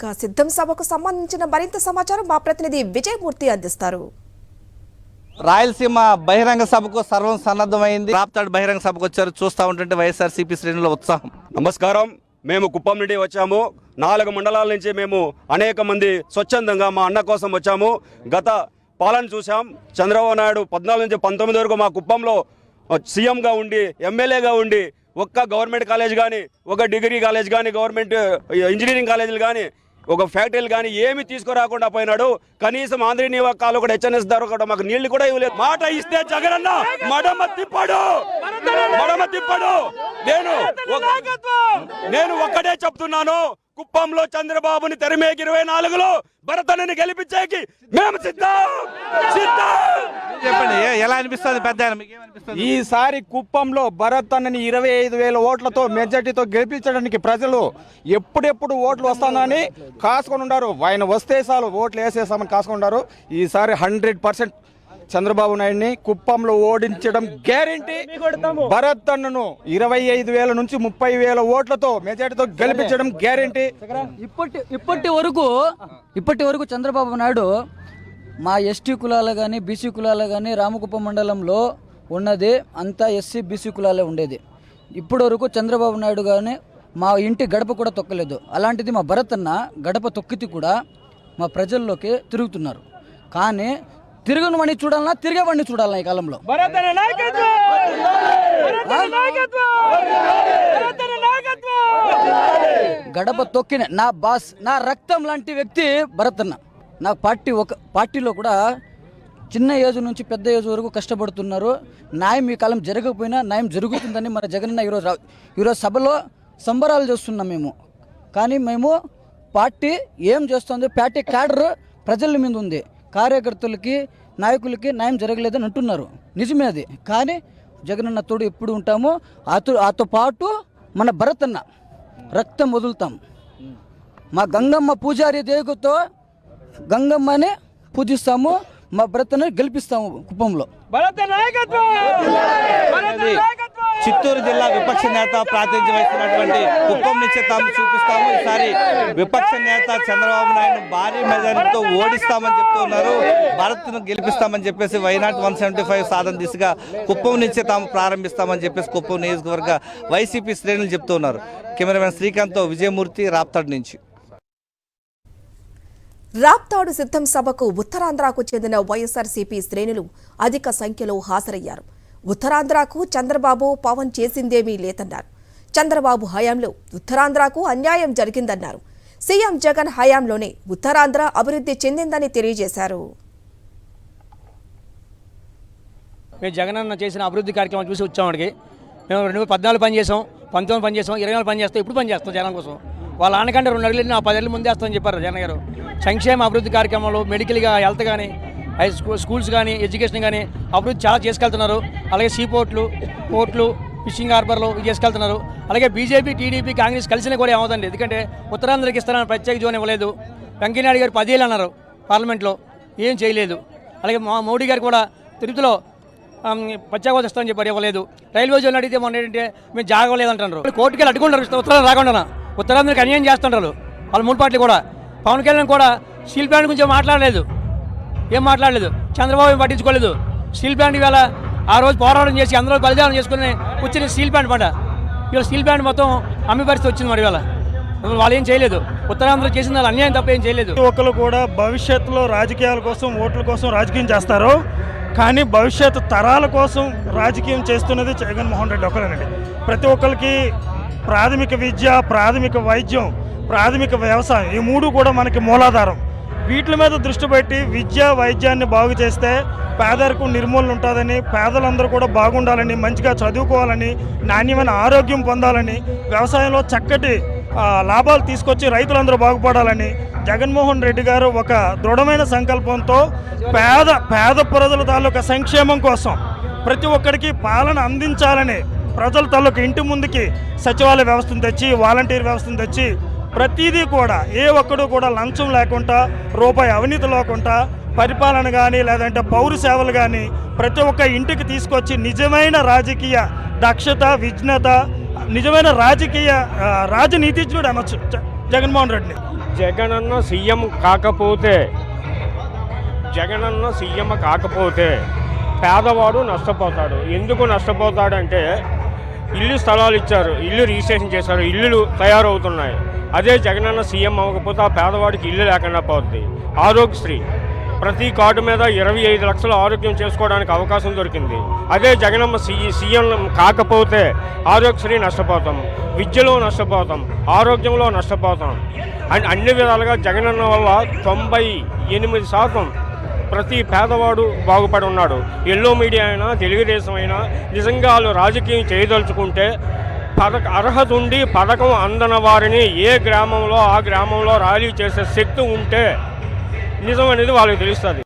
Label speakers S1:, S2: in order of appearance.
S1: సిద్ధం సభకు సంబంధించిన మరింత సమాచారం మా ప్రతినిధి విజయమూర్తి అందిస్తారు.
S2: రాయలసీమ బహిరంగ సభకు సర్వం సన్నద్ధమైంది. రాప్తాడు బహిరంగ సభకు వచ్చారు. చూస్తూ ఉంటుంటే వైఎస్ఆర్సీపీ శ్రేణుల ఉత్సాహం.
S3: నమస్కారం. మేము కుప్పం నుండి వచ్చాము. 4 మండలాల నుంచి మేము అనేక మంది స్వచ్ఛందంగా మా అన్న కోసం వచ్చాము. గత పాలన చూసాం. చంద్రబాబు నాయుడు 14 నుంచి 19 వరకు మా కుప్పంలో సీఎంగా ఉండి ఎమ్మెల్యేగా ఉండి ఒక్క గవర్నమెంట్ కాలేజ్ కానీ, ఒక డిగ్రీ కాలేజ్ కానీ, గవర్నమెంట్ ఇంజనీరింగ్ కాలేజీలు కానీ, ఒక ఫ్యాక్టరీలు కానీ ఏమి తీసుకురాకుండా పోయినాడు. కనీసం ఆంధ్రీ కాలు కూడా హెచ్ఎన్ఎస్ ధర కూడా మాకు నీళ్లు కూడా ఇవ్వలేదు. మాట ఇస్తే జగనన్న మడమ తిప్పాడు. నేను ఒక్కడే చెప్తున్నాను, కుప్పంలో చంద్రబాబుని తెరమేకి 24లో భరతన్నని గెలిపించేకి మేము సిద్ధం.
S2: చెప్పండి, ఎలా అనిపిస్తుంది పెద్ద?
S4: ఈసారి కుప్పంలో భరత్ అన్నని 25,000 ఓట్లతో మెజార్టీతో గెలిపించడానికి ప్రజలు ఎప్పుడెప్పుడు ఓట్లు వస్తానని కాసుకొని ఉన్నారు. ఆయన వస్తే చాలు ఓట్లు వేసేసామని కాసుకొని ఉన్నారు. ఈసారి 100% చంద్రబాబు నాయుడిని కుప్పంలో ఓడించడం గ్యారెంటీ. భరత్ అన్నను 25,000 నుంచి 30,000 ఓట్లతో మెజార్టీతో గెలిపించడం గ్యారెంటీ.
S5: ఇప్పటి వరకు చంద్రబాబు నాయుడు మా ఎస్టీ కులాలు కానీ, బీసీ కులాలు కానీ రామకుప్పం మండలంలో ఉన్నది అంతా ఎస్సీ బీసీ కులాలే ఉండేది. ఇప్పటి వరకు చంద్రబాబు నాయుడు కానీ మా ఇంటి గడప కూడా తొక్కలేదు. అలాంటిది మా భరత్ అన్న గడప తొక్కితే కూడా మా ప్రజల్లోకి తిరుగుతున్నారు. కానీ తిరగని వాడిని చూడాలన్నా, తిరిగేవాడిని చూడాలన్నా ఈ కాలంలో. గడప తొక్కిన నా బాస్, నా రక్తం లాంటి వ్యక్తి భరత్ అన్న. నా పార్టీలో కూడా చిన్న ఏజ్ నుంచి పెద్ద ఏజ్ వరకు కష్టపడుతున్నారు. న్యాయం ఈ కాలం జరగకపోయినా న్యాయం జరుగుతుందని మన జగనన్న ఈరోజు సభలో సంబరాలు చేస్తున్నాం మేము. కానీ మేము పార్టీ ఏం చేస్తుంది, పార్టీ క్యాడర్ ప్రజల మీద ఉంది. కార్యకర్తలకి, నాయకులకి న్యాయం జరగలేదని అంటున్నారు. నిజమే అది. కానీ జగనన్న తోడు ఎప్పుడు ఉంటాము. ఆతో పాటు మన భరత్ అన్న రక్తం వదులుతాం. మా గంగమ్మ పూజారి దేగుతో గంగమ్మని పూజిస్తాము. మా భరత్ని గెలిపిస్తాము కుప్పంలో.
S2: చిత్తూరు జిల్లా విపక్ష నేత ప్రాతినిధ్యం వహిస్తున్నటువంటి కుప్పం నుంచి తాము చూపిస్తాము. ఈసారి విపక్ష నేత చంద్రబాబు నాయుడు భారీ మెజారిటీతో ఓడిస్తామని చెప్తూ ఉన్నారు. భారత్ను గెలిపిస్తామని చెప్పేసి వైనాట్ 175 సాధన దిశగా కుప్పం నుంచి తాము ప్రారంభిస్తామని చెప్పేసి కుప్పం నియోజకవర్గ వైసీపీ శ్రేణులు చెప్తూ ఉన్నారు. కెమెరామెన్ శ్రీకాంత్తో విజయమూర్తి, రాప్తాడు నుంచి.
S1: రాప్తాడు సిద్ధం సభకు ఉత్తరాంధ్రకు చెందిన వైఎస్ఆర్సీపీ శ్రేణులు అధిక సంఖ్యలో హాజరయ్యారు. ఉత్తరాంధ్రకు చంద్రబాబు, పవన్ చేసిందేమీ లేదన్నారు. చంద్రబాబు హయాంలో ఉత్తరాంధ్రకు అన్యాయం జరిగిందన్నారు. సీఎం జగన్ హయాంలోనే ఉత్తరాంధ్ర అభివృద్ధి చెందిందని తెలియజేశారు.
S6: మేము జగనన్న చేసిన అభివృద్ధి కార్యక్రమాలు చూసి వచ్చామడికి. మేము 2014 పనిచేసాం, 19 పనిచేసాం, 24 పనిచేస్తాం, ఇప్పుడు పనిచేస్తాం జనం కోసం. వాళ్ళ ఆనకంటే 2 అడుగులు నా 10 ఏళ్ళ ముందే వస్తామని చెప్పారు జగన్ గారు. సంక్షేమ అభివృద్ధి కార్యక్రమాలు, మెడికల్గా, హెల్త్ కానీ, స్కూల్స్ కానీ, ఎడ్యుకేషన్ కానీ అభివృద్ధి చాలా చేసుకెళ్తున్నారు. అలాగే సీపోర్ట్లు, పోర్ట్లు, ఫిషింగ్ హార్బర్లు చేసుకెళ్తున్నారు. అలాగే బీజేపీ, టీడీపీ, కాంగ్రెస్ కలిసినా కూడా ఏమవుతుంది. ఎందుకంటే ఉత్తరాంధ్రకి ఇస్తారని ప్రత్యేక జోన్ ఇవ్వలేదు. వెంకయ్యనాయుడు గారు 10 ఏళ్ళు అన్నారు పార్లమెంట్లో, ఏం చేయలేదు. అలాగే మోడీ గారు కూడా తిరుపతిలో ప్రత్యేక హోదా ఇస్తామని చెప్పారు, ఇవ్వలేదు. రైల్వే జోన్ అడిగితే మొన్న ఏంటంటే మేము జాగలేదంటున్నారు. కోర్టుకి వెళ్ళి అడ్డుకుంటారు ఉత్తరాంధ్ర రాకుండా. ఉత్తరాంధ్రకి అన్యాయం చేస్తుంటారు వాళ్ళ 3 పార్టీలు కూడా. పవన్ కళ్యాణ్ కూడా స్టీల్ ప్లాంట్ గురించి ఏం మాట్లాడలేదు. చంద్రబాబు ఏం పట్టించుకోలేదు. స్టీల్ ప్లాంట్ ఇవాళ ఆ రోజు పోరాటం చేసి అందరూ బలిదానం చేసుకుని వచ్చిన స్టీల్ ప్లాంట్ పంట ఇవాళ స్టీల్ ప్లాంట్ మొత్తం అమ్మి పరిస్థితి వచ్చింది. మరి ఇవాళ వాళ్ళు ఏం చేయలేదు. ఉత్తరాంధ్ర చేసిన వాళ్ళు అన్యాయం తప్ప ఏం చేయలేదు.
S7: ఒకరు కూడా భవిష్యత్తులో రాజకీయాల కోసం, ఓట్ల కోసం రాజకీయం చేస్తారు. కానీ భవిష్యత్తు తరాల కోసం రాజకీయం చేస్తున్నది జగన్మోహన్ రెడ్డి ఒకరేనండి. ప్రతి ఒక్కరికి ప్రాథమిక విద్య, ప్రాథమిక వైద్యం, ప్రాథమిక వ్యవసాయం, ఈ 3 కూడా మనకి మూలాధారం. వీటి మీద దృష్టి పెట్టి విద్య, వైద్యాన్ని బాగు చేస్తే పేదరికం నిర్మూలన ఉంటుందని, పేదలందరూ కూడా బాగుండాలని, మంచిగా చదువుకోవాలని, నాణ్యమైన ఆరోగ్యం పొందాలని, వ్యవసాయంలో చక్కటి లాభాలు తీసుకొచ్చి రైతులందరూ బాగుపడాలని జగన్మోహన్ రెడ్డి గారు ఒక దృఢమైన సంకల్పంతో పేద ప్రజల తాలూకా సంక్షేమం కోసం ప్రతి ఒక్కరికి పాలన అందించాలని ప్రజల తాలూకా ఇంటి ముందుకి సచివాలయ వ్యవస్థను తెచ్చి, వాలంటీర్ వ్యవస్థను తెచ్చి ప్రతిదీ కూడా ఏ ఒక్కడు కూడా లంచం లేకుండా, రూపాయి అవినీతి లేకుండా పరిపాలన కానీ, లేదంటే పౌర సేవలు కానీ ప్రతి ఒక్క ఇంటికి తీసుకొచ్చి నిజమైన రాజకీయ దక్షత, విజ్ఞత, నిజమైన రాజకీయ రాజనీతిజ్ఞుడు అనొచ్చు జగన్మోహన్ రెడ్డిని.
S8: జగనన్న సీఎం కాకపోతే పేదవాడు నష్టపోతాడు. ఎందుకు నష్టపోతాడంటే ఇల్లు స్థలాలు ఇచ్చారు, ఇల్లు రిజిస్ట్రేషన్ చేశారు, ఇల్లులు తయారవుతున్నాయి. అదే జగనన్న సీఎం అవ్వకపోతే ఆ పేదవాడికి ఇల్లు లేకుండా పోతుంది. ఆరోగ్యశ్రీ ప్రతి కార్డు మీద 25 లక్షల ఆరోగ్యం చేసుకోవడానికి అవకాశం దొరికింది. అదే జగనమ్మ సీఎం కాకపోతే ఆరోగ్యశ్రీ నష్టపోతాం, విద్యలో నష్టపోతాం, ఆరోగ్యంలో నష్టపోతాం. అండ్ అన్ని విధాలుగా జగనన్న వల్ల 98% ప్రతి పేదవాడు బాగుపడి ఉన్నాడు. ఎల్లో మీడియా అయినా తెలుగుదేశం అయినా నిజంగా వాళ్ళు రాజకీయం చేయదలుచుకుంటే అర్హత ఉండి పథకం అందని వారిని ఏ గ్రామంలో ఆ గ్రామంలో ర్యాలీ చేసే శక్తి ఉంటే నిజం అనేది వాళ్ళకి తెలుస్తుంది.